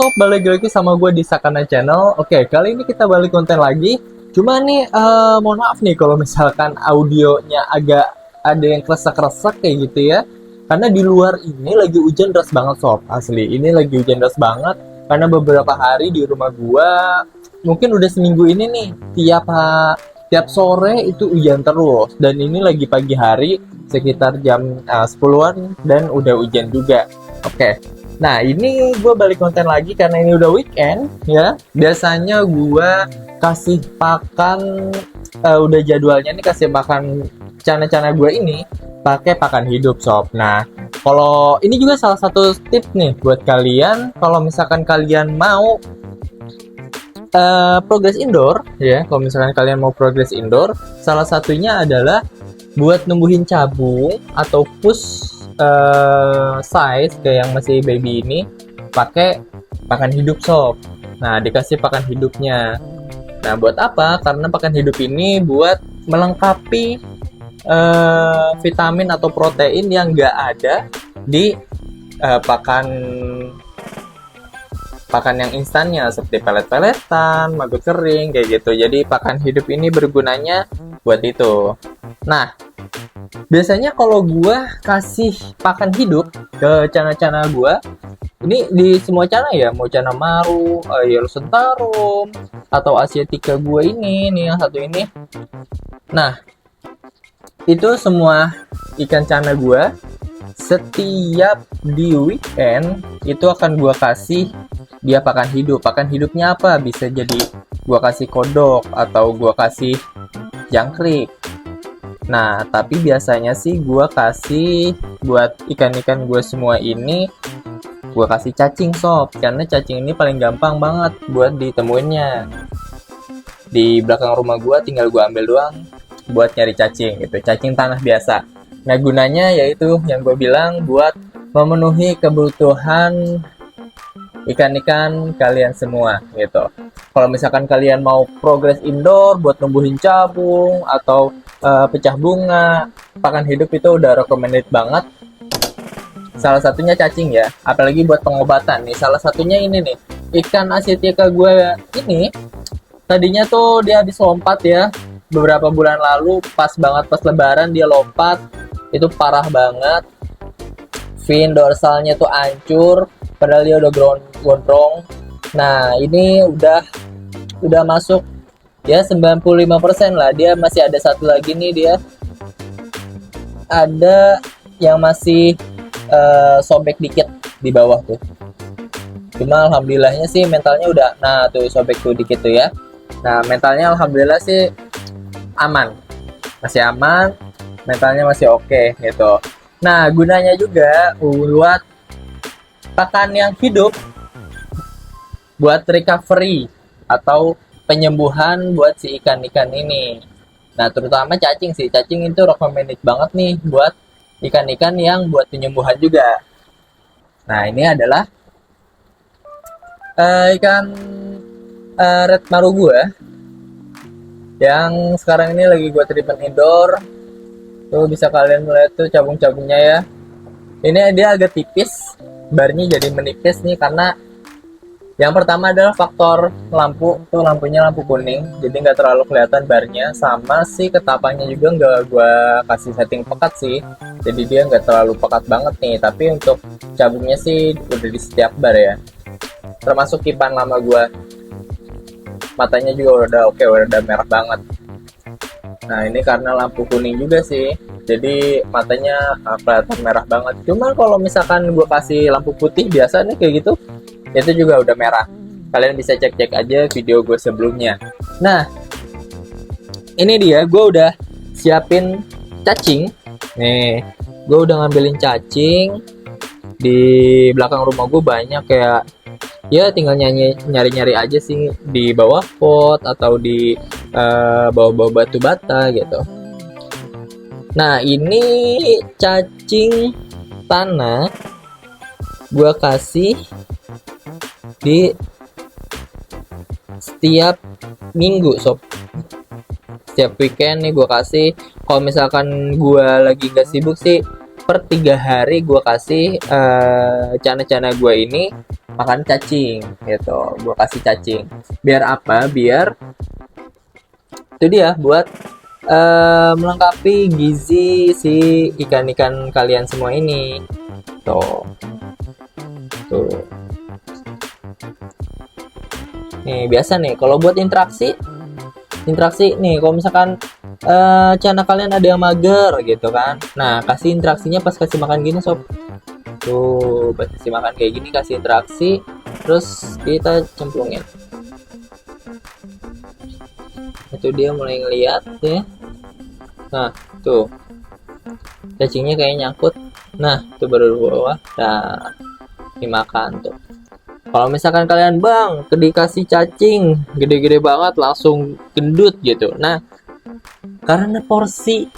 sob, balik lagi sama gue di Sakana Channel. Oke, kali ini kita balik konten lagi. Cuma nih, mohon maaf nih kalau misalkan audionya agak ada yang kresek-kresek kayak gitu ya. Karena di luar ini lagi hujan deras banget sob, asli. Ini lagi hujan deras banget. Karena beberapa hari di rumah gue, mungkin udah seminggu ini nih, tiap sore itu hujan terus. Dan ini lagi pagi hari, sekitar jam 10-an, dan udah hujan juga. Oke. Nah, ini gue balik konten lagi karena ini udah weekend ya. Biasanya gue kasih pakan, udah jadwalnya nih kasih pakan cana-cana gue ini pakai pakan hidup sob. Nah, kalau ini juga salah satu tips nih buat kalian kalau misalkan kalian mau progress indoor ya. Kalau misalkan kalian mau progress indoor, salah satunya adalah buat numbuhin cabung atau push size kayak yang masih baby ini pakai pakan hidup sob. Nah, dikasih pakan hidupnya. Nah, buat apa? Karena pakan hidup ini buat melengkapi vitamin atau protein yang nggak ada di pakan yang instannya seperti pelet-peletan, maggot kering kayak gitu. Jadi pakan hidup ini bergunanya buat itu. Nah, biasanya kalau gua kasih pakan hidup ke cana-cana gua, ini di semua cana ya, mau cana maru, yellow sentarum, atau asiatica gua ini nih yang satu ini. Nah, itu semua ikan cana gua setiap di weekend itu akan gua kasih dia pakan hidup. Pakan hidupnya apa? Bisa jadi gua kasih kodok atau gua kasih jangkrik. Nah, tapi biasanya sih gue kasih buat ikan-ikan gue semua ini, gue kasih cacing sob. Karena cacing ini paling gampang banget buat ditemuinnya. Di belakang rumah gue tinggal gue ambil doang buat nyari cacing gitu. Cacing tanah biasa. Nah, gunanya yaitu yang gue bilang buat memenuhi kebutuhan ikan-ikan kalian semua gitu. Kalau misalkan kalian mau progress indoor buat numbuhin cabung atau pecah bunga, pakan hidup itu udah recommended banget. Salah satunya cacing ya, apalagi buat pengobatan nih. Salah satunya ini nih, ikan asiatica gue ini tadinya tuh dia habis lompat ya beberapa bulan lalu, pas banget pas lebaran dia lompat, itu parah banget. Fin dorsalnya tuh hancur, padahal dia udah gondrong. Nah, ini udah masuk ya 95% lah. Dia masih ada satu lagi nih, dia ada yang masih sobek dikit di bawah tuh. Cuma alhamdulillahnya sih mentalnya udah, nah tuh sobek tuh dikit tuh ya. Nah, mentalnya alhamdulillah sih aman, masih aman, mentalnya masih oke gitu. Nah, gunanya juga buat pakan yang hidup, buat recovery atau penyembuhan buat si ikan-ikan ini. Nah, terutama cacing sih. Cacing itu recommended banget nih buat ikan-ikan yang buat penyembuhan juga. Nah, ini adalah ikan red maru gue yang sekarang ini lagi gue treatment indoor. Tuh bisa kalian melihat tuh cabung-cabungnya ya. Ini dia agak tipis, barnya jadi menipis nih karena yang pertama adalah faktor lampu, tuh lampunya lampu kuning, jadi nggak terlalu kelihatan barnya, sama si ketapangnya juga nggak gue kasih setting pekat sih, jadi dia nggak terlalu pekat banget nih, tapi untuk cabungnya sih udah di setiap bar ya, termasuk kipan lama gue, matanya juga udah oke, udah merah banget. Nah, ini karena lampu kuning juga sih, jadi matanya kelihatan merah banget. Cuma kalau misalkan gue kasih lampu putih biasa nih kayak gitu, itu juga udah merah. Kalian bisa cek-cek aja video gue sebelumnya. Nah, ini dia, gue udah siapin cacing. Nih, gue udah ngambilin cacing. Di belakang rumah gue banyak, kayak ya tinggal nyari-nyari aja sih di bawah pot atau di bawah-bawah batu bata gitu. Nah, ini cacing tanah gue kasih di setiap minggu sob, setiap weekend nih gue kasih. Kalau misalkan gue lagi gak sibuk sih, per 3 hari gue kasih cana-cana gue ini makan cacing gitu. Gue kasih cacing. Biar apa? Biar itu dia buat melengkapi gizi si ikan-ikan kalian semua ini. Tuh. Tuh. Nih, biasa nih kalau buat interaksi nih, kalau misalkan cana kalian ada yang mager gitu kan. Nah, kasih interaksinya pas kasih makan gini, sob. Tuh, pas kasih makan kayak gini, kasih interaksi, terus kita cemplungin. Itu dia mulai ngeliat ya. Nah, tuh. Cacingnya kayak nyangkut. Nah, itu baru di bawah. Nah, dimakan tuh. Kalau misalkan kalian bang dikasih cacing gede-gede banget langsung gendut gitu. Nah, karena porsi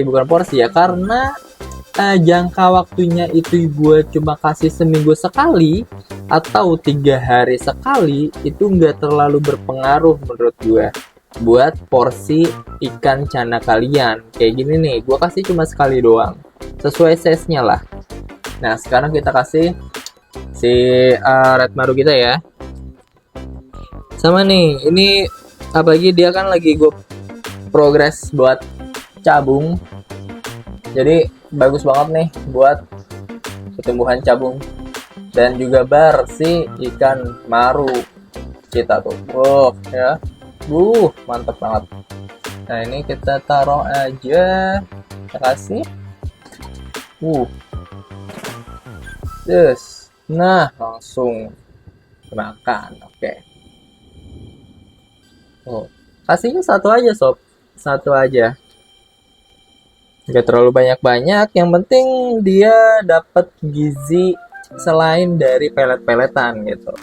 bukan porsi ya, karena jangka waktunya itu gue cuma kasih seminggu sekali atau 3 hari sekali, itu nggak terlalu berpengaruh menurut gue buat porsi ikan cana kalian. Kayak gini nih, gue kasih cuma sekali doang, sesuai size-nya lah. Nah, sekarang kita kasih si red maru kita ya. Sama nih, ini apalagi dia kan lagi gue progres buat cabung, jadi bagus banget nih buat pertumbuhan cabung dan juga bar si ikan maru kita tuh. Ya, mantep banget. Nah, ini kita taruh aja, kita kasih yes. Nah, langsung makan. Oke. Kasihnya satu aja, sob. Satu aja. Gak terlalu banyak-banyak. Yang penting dia dapat gizi selain dari pelet-peletan gitu.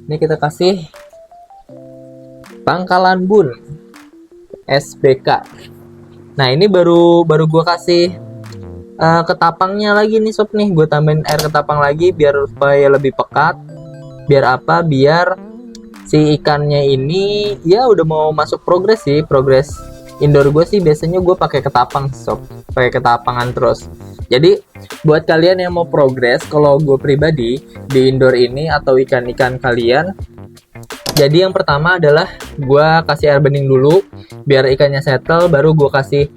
Ini kita kasih Pangkalan Bun SBK. Nah, ini baru gua kasih ketapangnya lagi nih, sob nih. Gue tambahin air ketapang lagi biar supaya lebih pekat. Biar apa? Biar si ikannya ini ya udah mau masuk progres sih. Progres indoor gue sih biasanya gue pakai ketapang, sob. Pakai ketapangan terus. Jadi buat kalian yang mau progres, kalau gue pribadi di indoor ini atau ikan-ikan kalian, jadi yang pertama adalah gue kasih air bening dulu biar ikannya settle, baru gue kasih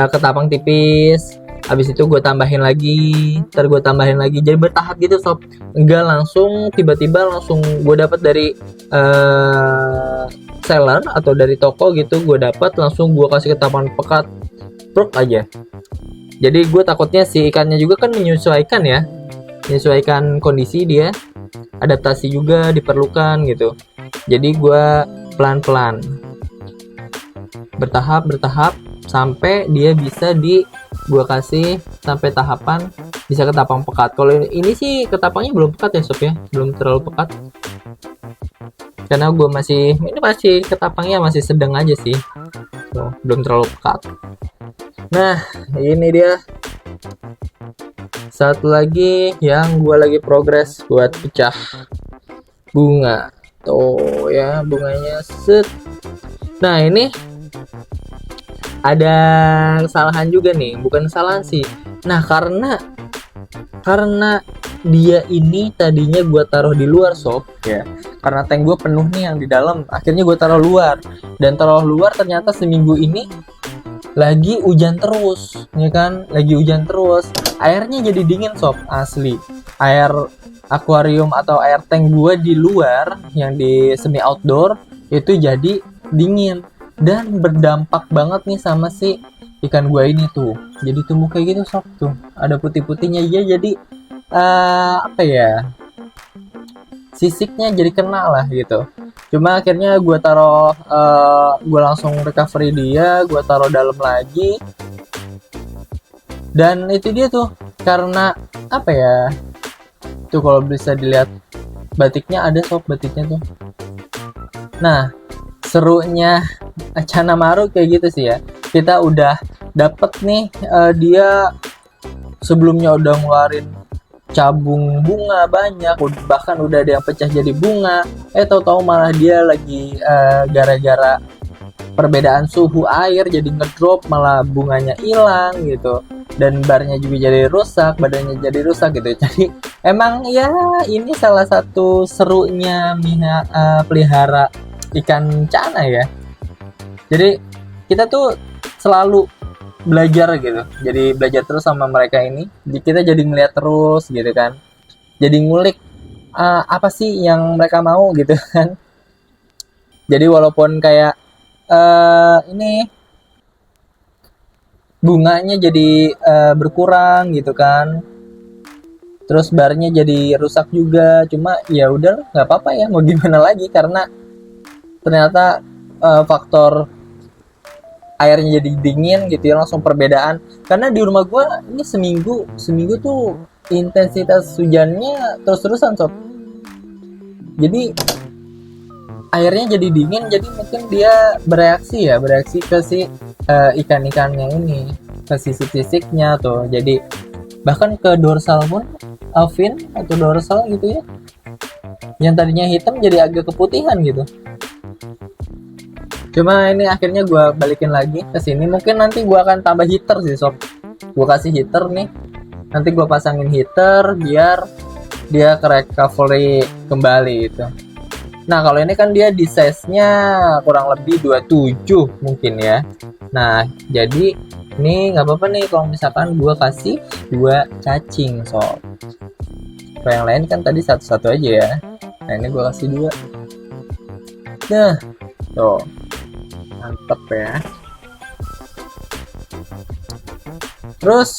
ketapang tipis. Habis itu gue tambahin lagi, ntar gue tambahin lagi, jadi bertahap gitu, sob. Enggak langsung tiba-tiba langsung gue dapat dari seller atau dari toko gitu, gue dapat langsung gue kasih ketapang pekat prok aja. Jadi gue takutnya si ikannya juga kan menyesuaikan ya, menyesuaikan kondisi dia, adaptasi juga diperlukan gitu. Jadi gue pelan-pelan, bertahap sampai dia bisa gue kasih sampai tahapan bisa ketapang pekat. Kalau ini sih ketapangnya belum pekat ya, sob ya, belum terlalu pekat karena gue masih ketapangnya masih sedang aja sih, so, belum terlalu pekat. Nah, ini dia satu lagi yang gue lagi progres buat pecah bunga tuh ya, bunganya set. Nah, ini ada kesalahan juga nih, bukan kesalahan sih. Nah, karena dia ini tadinya gue taruh di luar, sob ya, karena tank gue penuh nih yang di dalam, akhirnya gue taruh luar. Dan taruh luar ternyata seminggu ini lagi hujan terus, ya kan, lagi hujan terus, airnya jadi dingin, sob, asli. Air akuarium atau air tank gue di luar yang di semi outdoor itu jadi dingin dan berdampak banget nih sama si ikan gua ini tuh. Jadi tumbuh kayak gitu, sob, tuh ada putih-putihnya ya. Jadi apa ya, sisiknya jadi kena lah gitu. Cuma akhirnya gua taruh gua langsung recovery dia, gua taruh dalam lagi. Dan itu dia tuh, karena apa ya, tuh kalau bisa dilihat batiknya ada, sob, batiknya tuh. Nah, serunya cana maru kayak gitu sih ya. Kita udah dapet nih dia sebelumnya udah ngeluarin cabung bunga banyak, bahkan udah ada yang pecah jadi bunga. Tahu-tahu malah dia lagi gara-gara perbedaan suhu air jadi ngedrop, malah bunganya hilang gitu. Dan barnya juga jadi rusak, badannya jadi rusak gitu. Jadi Emang ya ini salah satu serunya pelihara ikan cana ya. Jadi kita tuh selalu belajar gitu. Jadi belajar terus sama mereka ini. Kita jadi ngeliat terus gitu kan. Jadi ngulik apa sih yang mereka mau gitu kan. Jadi walaupun kayak ini bunganya jadi berkurang gitu kan, terus barnya jadi rusak juga, cuma ya udah nggak apa-apa ya, mau gimana lagi, karena ternyata faktor airnya jadi dingin gitu ya, langsung perbedaan. Karena di rumah gua ini seminggu seminggu tuh intensitas hujannya terus-terusan sob, jadi airnya jadi dingin, jadi mungkin dia bereaksi ke si ikan-ikannya ini, ke sisik-sisiknya tuh, jadi bahkan ke dorsal pun, fin atau dorsal gitu ya, yang tadinya hitam jadi agak keputihan gitu. Cuma ini akhirnya gue balikin lagi ke sini, mungkin nanti gue akan tambah heater sih sob, gue kasih heater nih, nanti gue pasangin heater biar dia ke recovery kembali gitu. Nah kalau ini kan dia di size-nya kurang lebih 27 mungkin ya. Nah jadi ini nggak apa-apa nih kalau misalkan gue kasih 2 cacing sob. Kalau yang lain kan tadi satu-satu aja ya. Nah ini gue kasih 2. Nah tuh mantep ya. Terus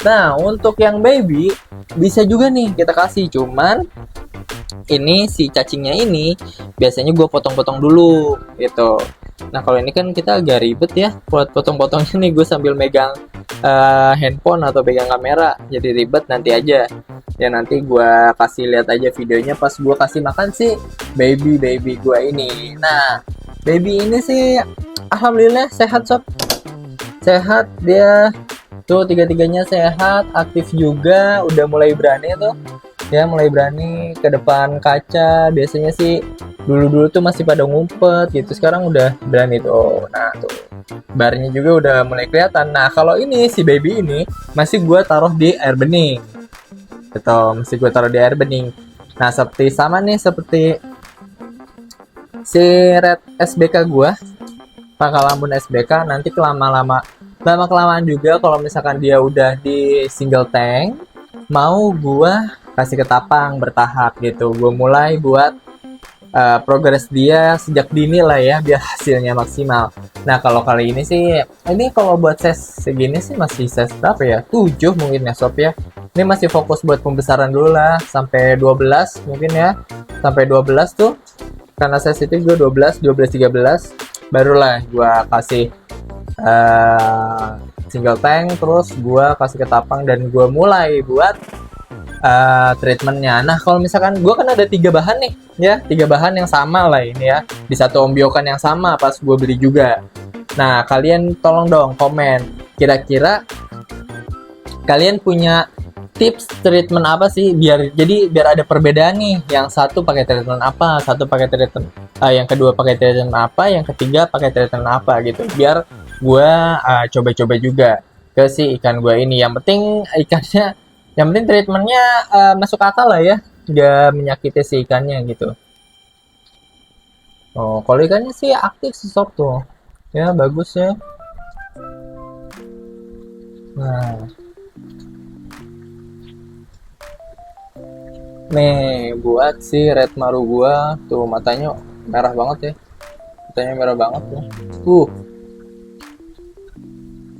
nah untuk yang baby bisa juga nih kita kasih, cuman ini si cacingnya ini biasanya gue potong-potong dulu gitu. Nah kalau ini kan kita agak ribet ya buat potong-potongnya nih, gue sambil megang handphone atau pegang kamera, jadi ribet. Nanti aja ya, nanti gue kasih lihat aja videonya pas gue kasih makan si baby gue ini. Nah baby ini sih alhamdulillah sehat sob, sehat dia tuh, tiga-tiganya sehat, aktif juga, udah mulai berani tuh ya, mulai berani ke depan kaca. Biasanya sih dulu tuh masih pada ngumpet gitu, sekarang udah berani tuh. Nah tuh barnya juga udah mulai kelihatan. Nah kalau ini si baby ini masih gue taruh di air bening gitu, masih gue taruh di air bening. Nah seperti sama nih seperti si red SBK gue, Pangkalambun SBK, nanti lama kelamaan juga kalau misalkan dia udah di single tank, mau gua kasih ketapang bertahap gitu. Gue mulai buat progres dia sejak dini lah ya, biar hasilnya maksimal. Nah kalau kali ini sih, ini kalau buat size segini sih masih size berapa ya, 7 mungkin ya sob ya. Ini masih fokus buat pembesaran dulu lah, sampai 12 mungkin ya, sampai 12 tuh, karena size itu gue 12, 13 barulah gue kasih single tank, terus gue kasih ketapang dan gue mulai buat treatmentnya. Nah kalau misalkan gue kan ada 3 bahan nih ya, 3 bahan yang sama lah ini ya, di satu ombyokan yang sama pas gue beli juga. Nah kalian tolong dong komen, kira-kira kalian punya tips treatment apa sih, biar ada perbedaan nih, yang satu pakai treatment apa, satu pakai treatment yang kedua pakai treatment apa, yang ketiga pakai treatment apa gitu, biar gue coba-coba juga ke si ikan gue ini. Yang penting ikannya, yang penting treatmentnya masuk akal lah ya, gak menyakiti si ikannya gitu. Oh kalau ikannya sih aktif sih sob tuh ya, bagus ya. Nah nih buat si red maru gua tuh, matanya merah banget ya, matanya merah banget tuh.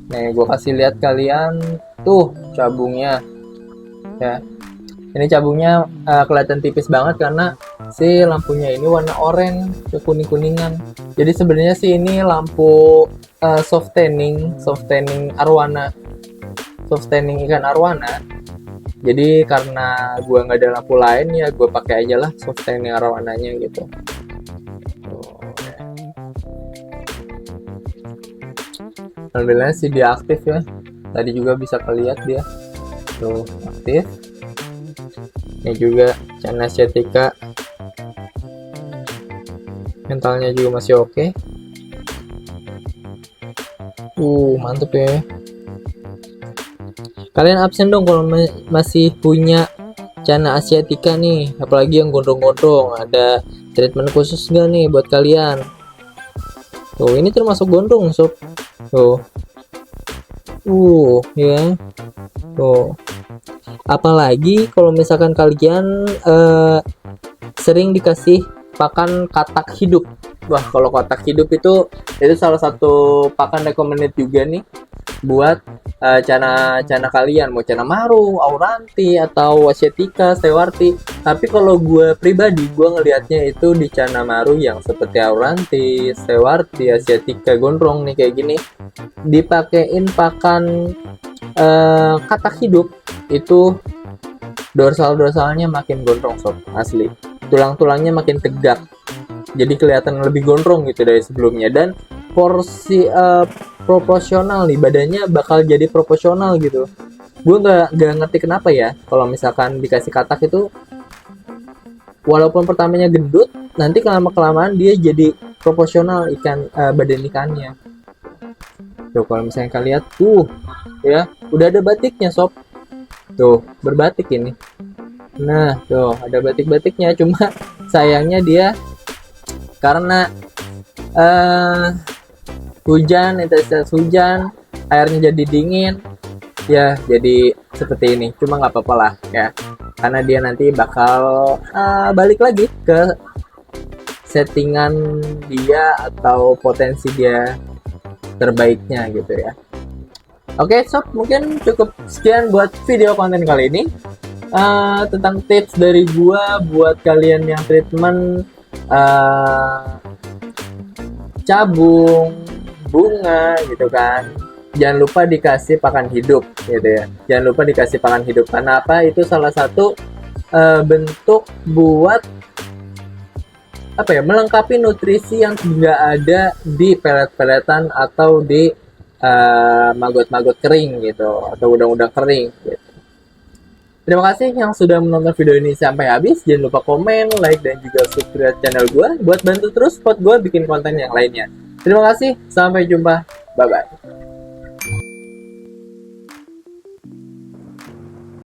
Nih gua kasih lihat kalian tuh cabungnya ya. Ini cabungnya kelihatan tipis banget karena si lampunya ini warna oranye ke kuning-kuningan. Jadi sebenarnya sih ini lampu soft tanning arwana, soft tanning ikan arwana. Jadi karena gue nggak ada lampu lain ya, gue pakai aja lah soft tanning arwananya gitu. Alhamdulillah sih dia aktif ya. Tadi juga bisa kelihatan dia tuh aktif. Ini juga Cana Asiatica, mentalnya juga masih oke. Mantep ya. Kalian absen dong kalau masih punya Cana asiatica nih, apalagi yang gondrong-gondrong, ada treatment khusus nggak nih buat kalian? Tuh, ini termasuk gondrong sob. Tuh, ya, tuh. Apalagi kalau misalkan kalian sering dikasih pakan katak hidup. Wah, kalau katak hidup itu salah satu pakan recommended juga nih buat cana kalian, mau cana maru, auranti, atau asiatica, stewarti. Tapi kalau gue pribadi, gue ngelihatnya itu di cana maru yang seperti auranti, stewarti, asiatica, gondrong nih kayak gini, dipakein pakan katak hidup, itu dorsal-dorsalnya makin gondrong sob, asli. Tulang-tulangnya makin tegak, jadi kelihatan lebih gondrong gitu dari sebelumnya. Dan porsi proporsional nih, badannya bakal jadi proporsional gitu. Gue nggak ngerti kenapa ya, kalau misalkan dikasih katak itu, walaupun pertamanya gendut, nanti kelamaan dia jadi proporsional badan ikannya. Tuh, kalau misalnya kalian lihat, ya udah ada batiknya sob. Tuh, berbatik ini. Nah, tuh ada batik-batiknya, cuma sayangnya dia karena hujan, intensitas hujan, airnya jadi dingin, ya jadi seperti ini. Cuma nggak apa-apa lah ya, karena dia nanti bakal balik lagi ke settingan dia atau potensi dia terbaiknya gitu ya. Oke sob, mungkin cukup sekian buat video konten kali ini tentang tips dari gua buat kalian yang treatment cabung, bunga gitu kan. Jangan lupa dikasih pakan hidup gitu ya. Jangan lupa dikasih pakan hidup. Karena apa? Itu salah satu bentuk buat melengkapi nutrisi yang tidak ada di pelet-peletan atau di maggot-maggot kering gitu, atau udang-udang kering gitu. Terima kasih yang sudah menonton video ini sampai habis. Jangan lupa komen, like, dan juga subscribe channel gue buat bantu terus buat gue bikin konten yang lainnya. Terima kasih, sampai jumpa, bye bye.